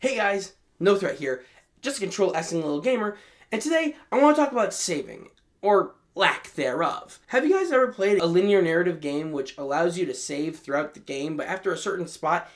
Hey guys, No Threat here, just a control-S-ing little gamer, and today I want to talk about saving, or lack thereof. Have you guys ever played a linear narrative game which allows you to save throughout the game, but after a certain spot,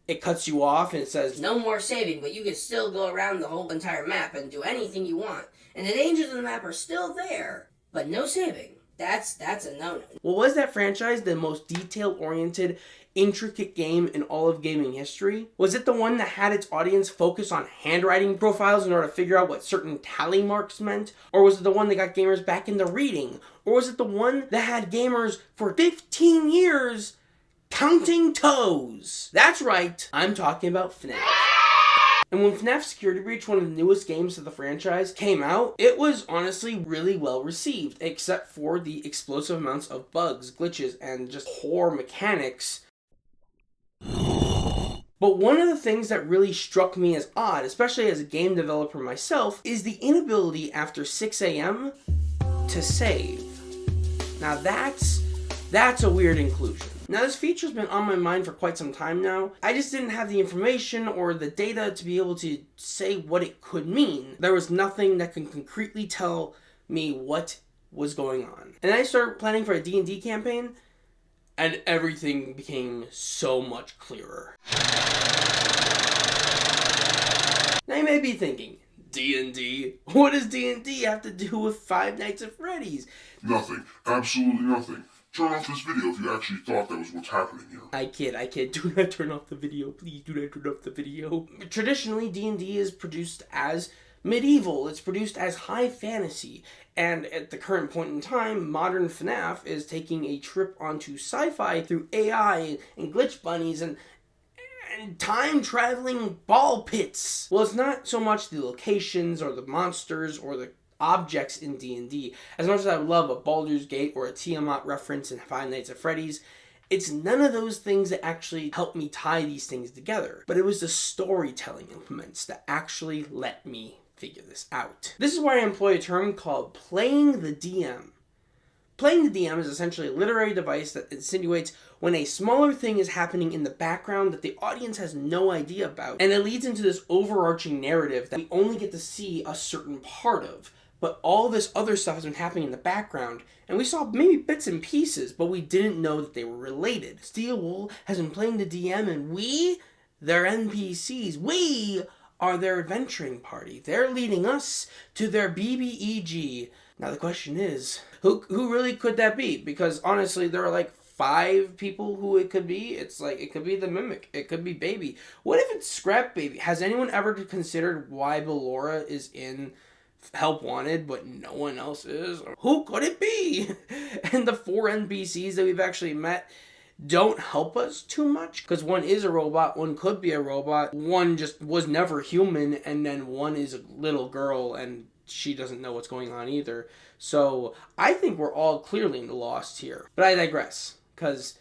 it cuts you off and it says, no more saving, but you can still go around the whole entire map and do anything you want. And the dangers of the map are still there, but no saving. That's a no-no. Well, was that franchise the most detail-oriented, intricate game in all of gaming history? Was it the one that had its audience focus on handwriting profiles in order to figure out what certain tally marks meant? Or was it the one that got gamers back into reading? Or was it the one that had gamers for 15 years counting toes? That's right, I'm talking about FNAF. And when FNAF Security Breach, one of the newest games of the franchise, came out, it was honestly really well received, except for the explosive amounts of bugs, glitches, and just poor mechanics. But one of the things that really struck me as odd, especially as a game developer myself, is the inability after 6 a.m. to save. Now that's a weird inclusion. Now this feature's been on my mind for quite some time now. I just didn't have the information or the data to be able to say what it could mean. There was nothing that could concretely tell me what was going on. And I started planning for a D&D campaign, and everything became so much clearer. Now you may be thinking, D&D? What does D&D have to do with Five Nights at Freddy's? Nothing. Absolutely nothing. Turn off this video if you actually thought that was what's happening here. I kid. Do not turn off the video. Please do not turn off the video. Traditionally, D&D is produced as medieval. It's produced as high fantasy. And at the current point in time, modern FNAF is taking a trip onto sci-fi through AI and glitch bunnies and time-traveling ball pits. Well, it's not so much the locations or the monsters or the objects in D&D. As much as I would love a Baldur's Gate or a Tiamat reference in Five Nights at Freddy's, it's none of those things that actually helped me tie these things together. But it was the storytelling implements that actually let me figure this out. This is why I employ a term called playing the DM. Playing the DM is essentially a literary device that insinuates when a smaller thing is happening in the background that the audience has no idea about, and it leads into this overarching narrative that we only get to see a certain part of. But all this other stuff has been happening in the background, and we saw maybe bits and pieces, but we didn't know that they were related. Steel Wool has been playing the DM, and we, their NPCs, we are their adventuring party. They're leading us to their BBEG. Now the question is, who really could that be? Because honestly, there are like 5 people who it could be. It's like, it could be the Mimic. It could be Baby. What if it's Scrap Baby? Has anyone ever considered why Ballora is in Help Wanted, but no one else is? Who could it be? And the 4 NPCs that we've actually met don't help us too much, because one is a robot, one could be a robot, one just was never human, and then one is a little girl and she doesn't know what's going on either. So I think we're all clearly lost here. But I digress, because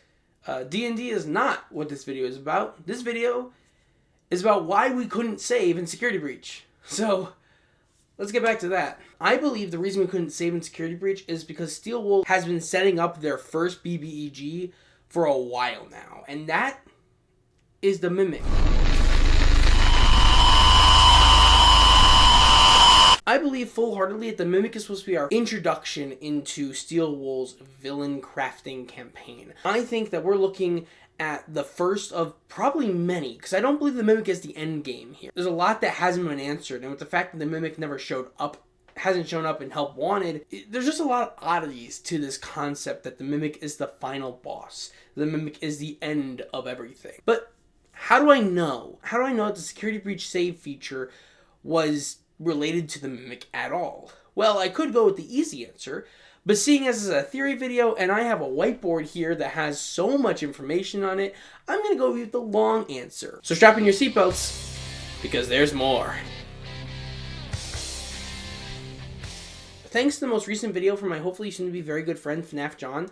D&D is not what this video is about. This video is about why we couldn't save in Security Breach. So let's get back to that. I believe the reason we couldn't save in Security Breach is because Steel Wool has been setting up their first BBEG for a while now, and that is the Mimic. I believe full-heartedly that the Mimic is supposed to be our introduction into Steel Wool's villain crafting campaign. I think that we're looking at the first of probably many, because I don't believe the Mimic is the end game here. There's a lot that hasn't been answered, and with the fact that the Mimic never hasn't shown up in Help Wanted, there's just a lot of oddities to this concept that the Mimic is the final boss. The Mimic is the end of everything. But how do I know? How do I know that the Security Breach save feature was related to the Mimic at all? Well, I could go with the easy answer, but seeing as this is a theory video and I have a whiteboard here that has so much information on it, I'm going to go with the long answer. So strap in your seatbelts, because there's more. Thanks to the most recent video from my hopefully soon to be very good friend FNAF John,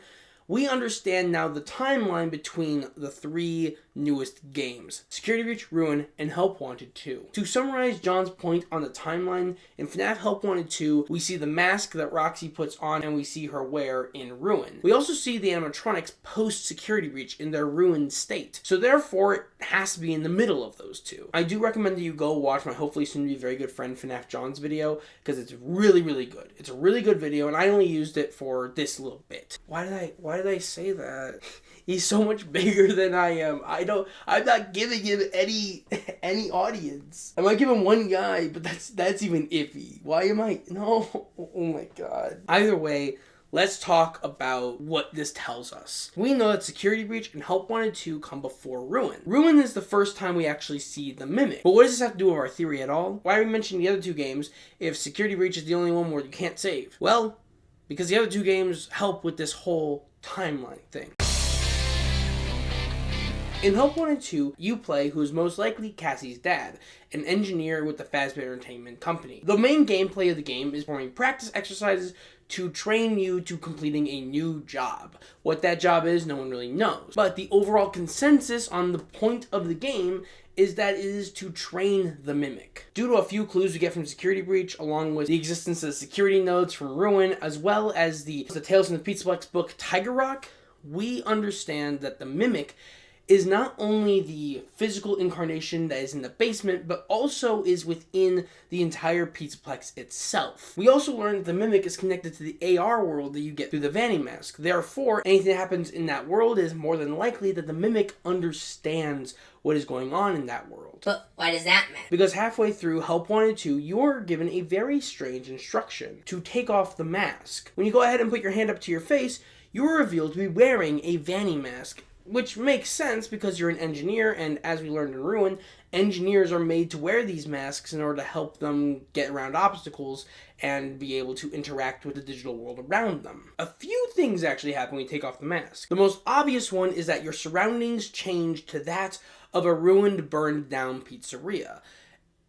we understand now the timeline between the 3 newest games, Security Breach, Ruin, and Help Wanted 2. To summarize John's point on the timeline, in FNAF Help Wanted 2, we see the mask that Roxy puts on and we see her wear in Ruin. We also see the animatronics post Security Breach in their ruined state. So therefore, it has to be in the middle of those two. I do recommend that you go watch my hopefully soon to be very good friend FNAF John's video, because it's really, really good. It's a really good video, and I only used it for this little bit. Why did I say that? He's so much bigger than I am. I'm not giving him any audience. I might give him one guy, but that's even iffy. Why am I? No. Oh my god. Either way, let's talk about what this tells us. We know that Security Breach and Help Wanted 2 come before Ruin. Ruin is the first time we actually see the Mimic. But what does this have to do with our theory at all? Why are we mentioning the other 2 games if Security Breach is the only one where you can't save? Well, because the other 2 games help with this whole timeline thing. In Help Wanted 2, you play who is most likely Cassie's dad, an engineer with the Fazbear Entertainment Company. The main gameplay of the game is performing practice exercises to train you to completing a new job. What that job is, no one really knows. But the overall consensus on the point of the game is that it is to train the Mimic. Due to a few clues we get from Security Breach, along with the existence of security nodes from Ruin, as well as the Tales from the Pizzaplex book Tiger Rock, we understand that the Mimic is not only the physical incarnation that is in the basement, but also is within the entire Pizzaplex itself. We also learn that the Mimic is connected to the AR world that you get through the Vanny mask. Therefore, anything that happens in that world is more than likely that the Mimic understands what is going on in that world. But why does that matter? Because halfway through Help Wanted 2, you're given a very strange instruction to take off the mask. When you go ahead and put your hand up to your face, you're revealed to be wearing a Vanny mask. Which makes sense because you're an engineer, and as we learned in Ruin, engineers are made to wear these masks in order to help them get around obstacles and be able to interact with the digital world around them. A few things actually happen when you take off the mask. The most obvious one is that your surroundings change to that of a ruined, burned down pizzeria.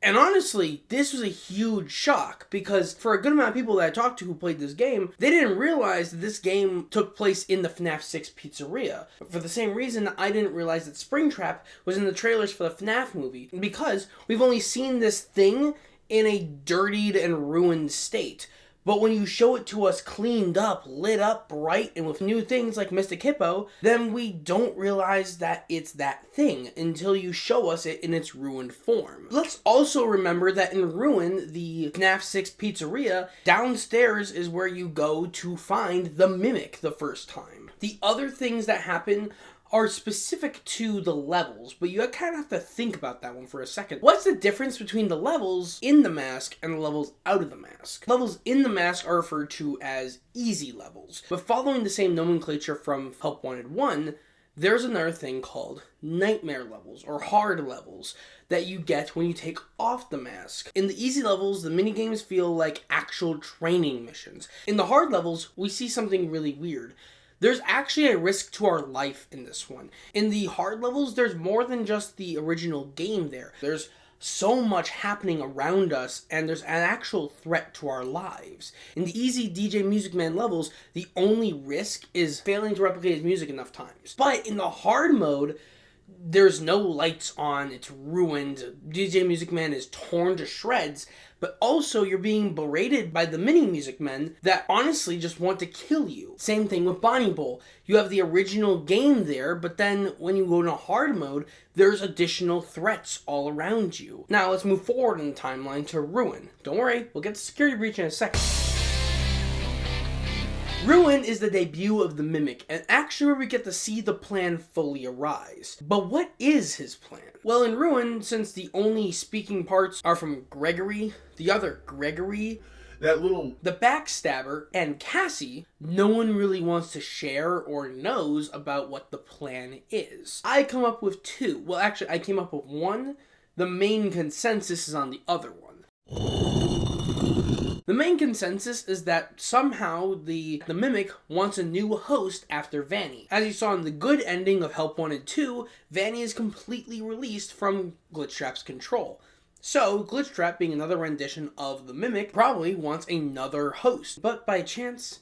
And honestly, this was a huge shock, because for a good amount of people that I talked to who played this game, they didn't realize that this game took place in the FNAF 6 pizzeria. For the same reason, I didn't realize that Springtrap was in the trailers for the FNAF movie, because we've only seen this thing in a dirtied and ruined state. But when you show it to us cleaned up, lit up, bright, and with new things like Mystic Hippo, then we don't realize that it's that thing until you show us it in its ruined form. Let's also remember that in Ruin, the FNAF 6 pizzeria, downstairs is where you go to find the Mimic the first time. The other things that happen are specific to the levels, but you kind of have to think about that one for a second. What's the difference between the levels in the mask and the levels out of the mask? Levels in the mask are referred to as easy levels, but following the same nomenclature from Help Wanted 1, there's another thing called nightmare levels, or hard levels, that you get when you take off the mask. In the easy levels, the minigames feel like actual training missions. In the hard levels, we see something really weird. There's actually a risk to our life in this one. In the hard levels, there's more than just the original game there. There's so much happening around us, and there's an actual threat to our lives. In the easy DJ Music Man levels, the only risk is failing to replicate his music enough times. But in the hard mode, there's no lights on, it's ruined, DJ Music Man is torn to shreds, but also you're being berated by the mini Music Men that honestly just want to kill you. Same thing with Bonnie Bowl. You have the original game there, but then when you go into hard mode, there's additional threats all around you. Now let's move forward in the timeline to Ruin. Don't worry, we'll get to Security Breach in a second. Ruin is the debut of the Mimic, and actually where we get to see the plan fully arise. But what is his plan? Well, in Ruin, since the only speaking parts are from Gregory, the other Gregory, the backstabber, and Cassie, no one really wants to share or knows about what the plan is. I come up with 2. Well, actually, I came up with 1. The main consensus is on the other one. The main consensus is that somehow the Mimic wants a new host after Vanny. As you saw in the good ending of Help Wanted 2, Vanny is completely released from Glitchtrap's control. So, Glitchtrap, being another rendition of the Mimic, probably wants another host. But by chance,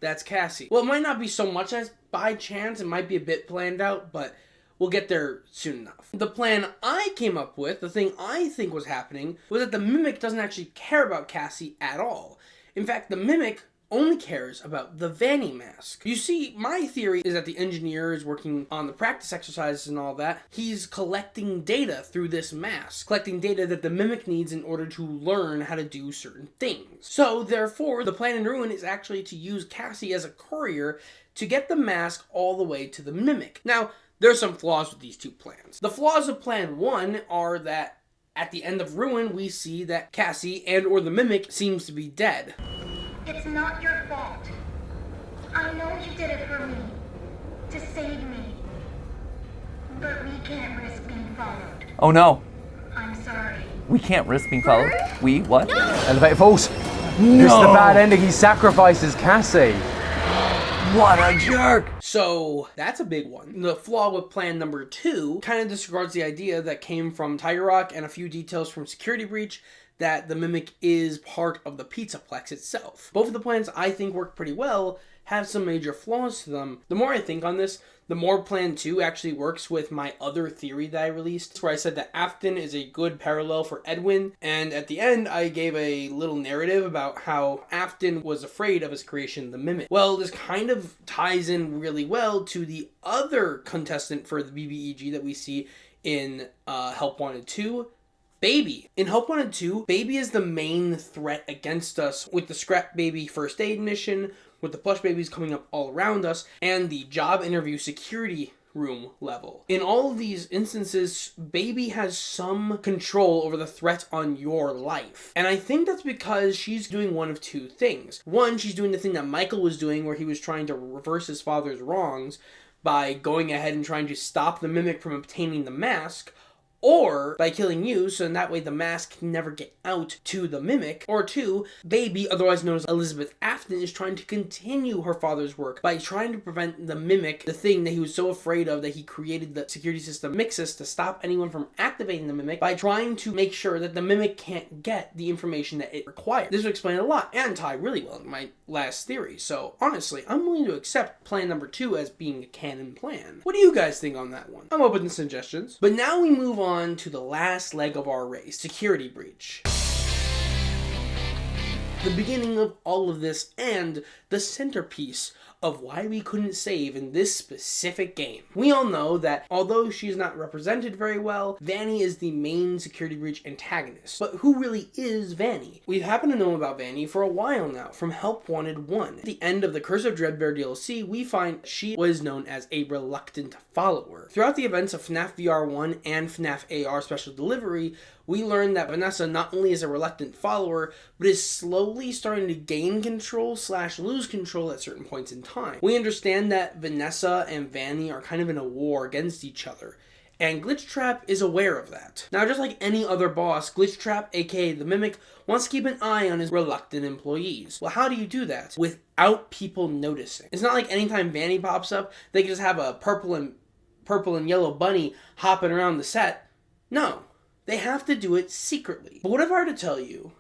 That's Cassie. Well, it might not be so much as by chance. It might be a bit planned out, but we'll get there soon enough. The plan I came up with, the thing I think was happening, was that the Mimic doesn't actually care about Cassie at all. In fact, the Mimic only cares about the Vanny mask. You see, my theory is that the engineer is working on the practice exercises and all that. He's collecting data through this mask, collecting data that the Mimic needs in order to learn how to do certain things. So, therefore, the plan in Ruin is actually to use Cassie as a courier to get the mask all the way to the Mimic. Now, there's some flaws with these two plans. The flaws of Plan 1 are that at the end of Ruin, we see that Cassie and or the Mimic seems to be dead. It's not your fault. I know you did it for me, to save me. But we can't risk being followed. Oh no. I'm sorry. We can't risk being followed. We what? Elevator falls. No. This is the bad ending. He sacrifices Cassie. What a jerk! So, that's a big one. The flaw with plan number 2 kind of disregards the idea that came from Tiger Rock and a few details from Security Breach that the Mimic is part of the Pizzaplex itself. Both of the plans I think work pretty well, have some major flaws to them. The more I think on this, the more Plan 2 actually works with my other theory that I released, where I said that Afton is a good parallel for Edwin, and at the end I gave a little narrative about how Afton was afraid of his creation, the Mimic. Well, this kind of ties in really well to the other contestant for the BBEG that we see in Help Wanted 2, Baby. In Help Wanted 2, Baby is the main threat against us with the Scrap Baby first aid mission, with the plush babies coming up all around us, and the job interview security room level. In all of these instances, Baby has some control over the threat on your life. And I think that's because she's doing one of two things. One, she's doing the thing that Michael was doing where he was trying to reverse his father's wrongs by going ahead and trying to stop the Mimic from obtaining the mask, or by killing you, so in that way the mask can never get out to the Mimic. Or 2, Baby, otherwise known as Elizabeth Afton, is trying to continue her father's work by trying to prevent the Mimic, the thing that he was so afraid of that he created the security system Mixus to stop anyone from activating the Mimic, by trying to make sure that the Mimic can't get the information that it requires. This would explain a lot and tie really well in my last theory. So honestly, I'm willing to accept plan number 2 as being a canon plan. What do you guys think on that one? I'm open to suggestions. But now we move on to the last leg of our race, Security Breach. The beginning of all of this and the centerpiece of why we couldn't save in this specific game. We all know that although she's not represented very well, Vanny is the main Security Breach antagonist. But who really is Vanny? We happen to know about Vanny for a while now, from Help Wanted 1. At the end of the Curse of Dreadbear DLC, we find she was known as a reluctant follower. Throughout the events of FNAF VR 1 and FNAF AR Special Delivery, we learn that Vanessa not only is a reluctant follower, but is slowly starting to gain control / lose control at certain points in time. We understand that Vanessa and Vanny are kind of in a war against each other, and Glitchtrap is aware of that. Now, just like any other boss, Glitchtrap, aka the Mimic, wants to keep an eye on his reluctant employees. Well, how do you do that? Without people noticing. It's not like anytime Vanny pops up, they can just have a purple and yellow bunny hopping around the set. No. They have to do it secretly. But what if I were to tell you,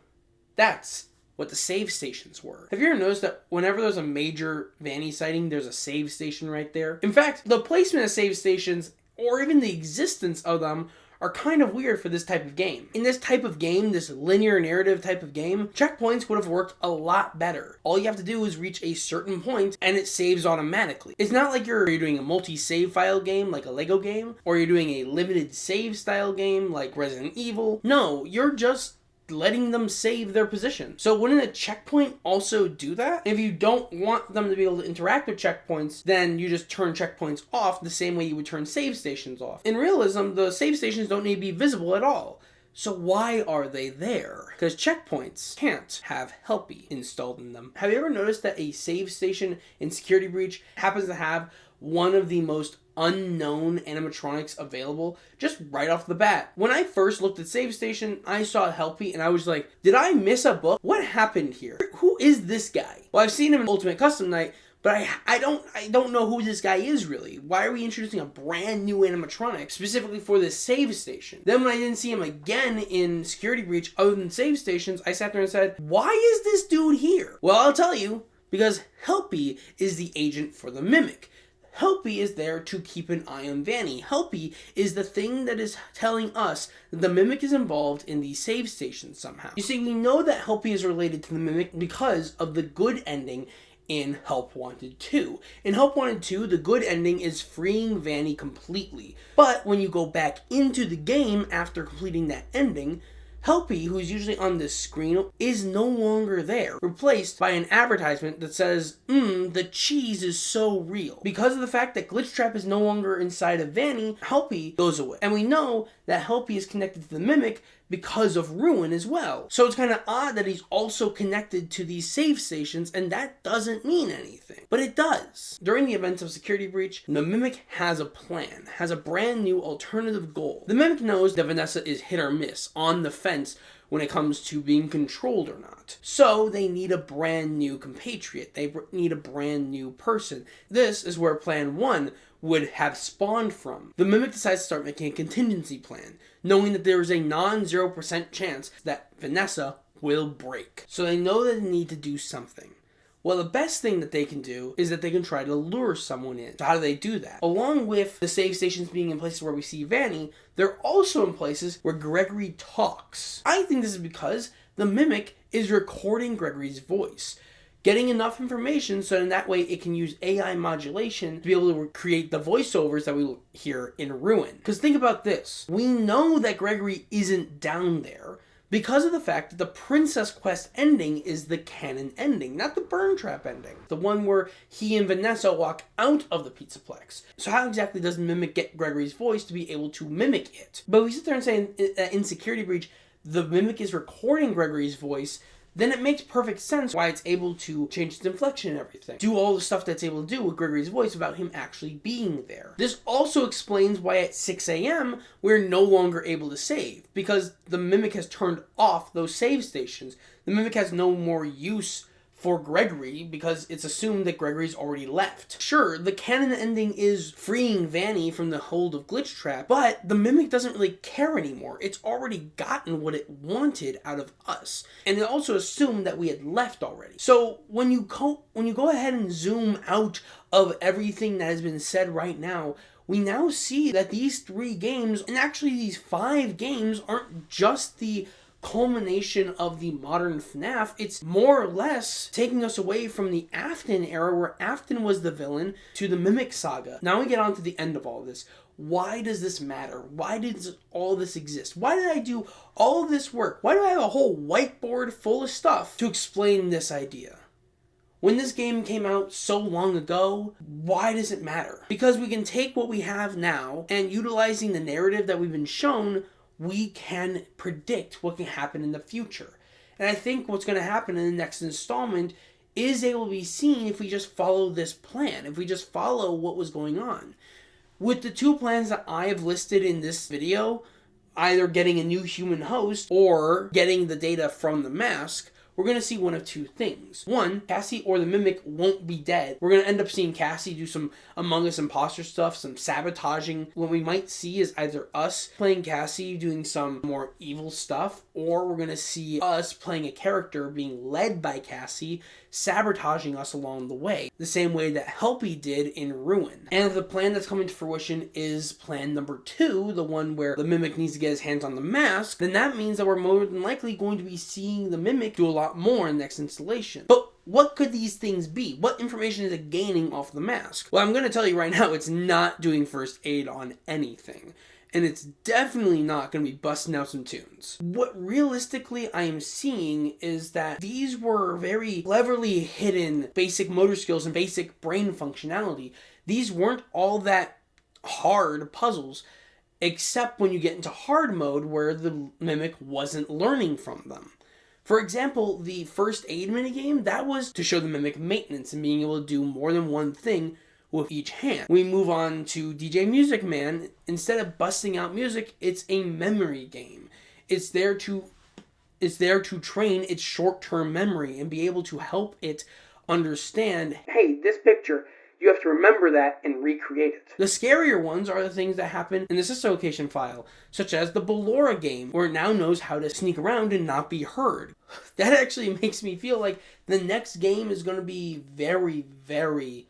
that's what the save stations were? Have you ever noticed that whenever there's a major Vanny sighting, there's a save station right there? In fact, the placement of save stations, or even the existence of them, are kind of weird for this type of game. In this type of game, this linear narrative type of game, checkpoints would have worked a lot better. All you have to do is reach a certain point and it saves automatically. It's not like you're doing a multi-save file game like a Lego game, or you're doing a limited save style game like Resident Evil. No, you're just letting them save their position. So wouldn't a checkpoint also do that? If you don't want them to be able to interact with checkpoints, then you just turn checkpoints off the same way you would turn save stations off. In realism, the save stations don't need to be visible at all. So why are they there? Because checkpoints can't have Helpy installed in them. Have you ever noticed that a save station in Security Breach happens to have one of the most unknown animatronics available just right off the bat? When I first looked at Save Station, I saw Helpy and I was like, did I miss a book? What happened here? Who is this guy? Well, I've seen him in Ultimate Custom Night, but I don't know who this guy is really. Why are we introducing a brand new animatronic specifically for this save station? Then when I didn't see him again in Security Breach other than save stations, I sat there and said, why is this dude here? Well, I'll tell you, because Helpy is the agent for the Mimic. Helpy is there to keep an eye on Vanny. Helpy is the thing that is telling us that the Mimic is involved in the save station somehow. You see, we know that Helpy is related to the Mimic because of the good ending in Help Wanted 2. In Help Wanted 2, the good ending is freeing Vanny completely. But when you go back into the game after completing that ending, Helpy, who's usually on this screen, is no longer there, replaced by an advertisement that says, the cheese is so real. Because of the fact that Glitchtrap is no longer inside of Vanny, Helpy goes away. And we know that Helpy is connected to the Mimic because of Ruin as well. So it's kind of odd that he's also connected to these save stations, and that doesn't mean anything. But it does. During the events of Security Breach, the Mimic has a plan, has a brand new alternative goal. The Mimic knows that Vanessa is hit or miss, on the fence when it comes to being controlled or not. So they need a brand new compatriot. They need a brand new person. This is where Plan 1 would have spawned from. The Mimic decides to start making a contingency plan, knowing that there is a non-0% chance that Vanessa will break. So they know that they need to do something. Well, the best thing that they can do is that they can try to lure someone in. So how do they do that? Along with the save stations being in places where we see Vanny, they're also in places where Gregory talks. I think this is because the Mimic is recording Gregory's voice, getting enough information so in that way it can use AI modulation to be able to create the voiceovers that we hear in Ruin. Because think about this. We know that Gregory isn't down there because of the fact that the Princess Quest ending is the canon ending, not the Burn Trap ending. The one where he and Vanessa walk out of the Pizzaplex. So how exactly does Mimic get Gregory's voice to be able to mimic it? But we sit there and say in Security Breach, the Mimic is recording Gregory's voice, then it makes perfect sense why it's able to change its inflection and everything. Do all the stuff that's able to do with Gregory's voice without him actually being there. This also explains why at 6 a.m. we're no longer able to save, because the Mimic has turned off those save stations. The Mimic has no more use for Gregory because it's assumed that Gregory's already left. Sure, the canon ending is freeing Vanny from the hold of Glitchtrap, but the Mimic doesn't really care anymore. It's already gotten what it wanted out of us. And it also assumed that we had left already. So when you go ahead and zoom out of everything that has been said right now, we now see that these 3 games, and actually these 5 games, aren't just the culmination of the modern FNAF. It's more or less taking us away from the Afton era, where Afton was the villain, to the Mimic Saga. Now we get on to the end of all this. Why does this matter? Why does all this exist? Why did I do all of this work? Why do I have a whole whiteboard full of stuff to explain this idea? When this game came out so long ago, why does it matter? Because we can take what we have now, and utilizing the narrative that we've been shown, we can predict what can happen in the future. And I think what's going to happen in the next installment is able to be seen if we just follow this plan, if we just follow what was going on. With the 2 plans that I have listed in this video, either getting a new human host or getting the data from the mask, we're going to see one of 2 things. One, Cassie or the Mimic won't be dead. We're going to end up seeing Cassie do some Among Us imposter stuff, some sabotaging. What we might see is either us playing Cassie doing some more evil stuff, or we're going to see us playing a character being led by Cassie, sabotaging us along the way, the same way that Helpy did in Ruin. And if the plan that's coming to fruition is plan number 2, the one where the Mimic needs to get his hands on the mask, then that means that we're more than likely going to be seeing the Mimic do a lot more in the next installation. But what could these things be? What information is it gaining off the mask? Well, I'm going to tell you right now, it's not doing first aid on anything. And it's definitely not going to be busting out some tunes. What realistically I am seeing is that these were very cleverly hidden basic motor skills and basic brain functionality. These weren't all that hard puzzles, except when you get into hard mode where the Mimic wasn't learning from them. For example, the first aid minigame, that was to show the Mimic maintenance and being able to do more than one thing with each hand. We move on to DJ Music Man. Instead of busting out music, it's a memory game. It's there to train its short-term memory and be able to help it understand, hey, this picture, You have to remember that and recreate it. The scarier ones are the things that happen in the system location file, such as the Ballora game, where it now knows how to sneak around and not be heard. That actually makes me feel like the next game is going to be very, very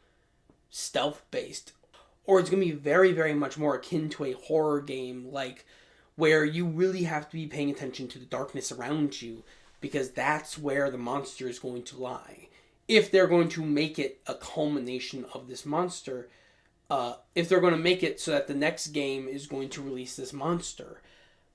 stealth-based. Or it's going to be very, very much more akin to a horror game, like where you really have to be paying attention to the darkness around you, because that's where the monster is going to lie. If they're going to make it a culmination of this monster, if they're going to make it so that the next game is going to release this monster.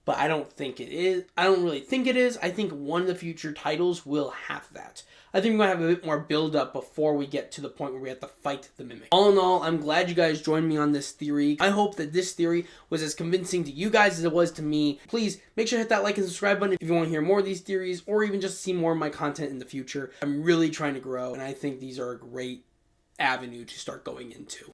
But I don't think it is. I don't really think it is. I think one of the future titles will have that. I think we're going to have a bit more build up before we get to the point where we have to fight the Mimic. All in all, I'm glad you guys joined me on this theory. I hope that this theory was as convincing to you guys as it was to me. Please make sure to hit that like and subscribe button if you want to hear more of these theories or even just see more of my content in the future. I'm really trying to grow, and I think these are a great avenue to start going into.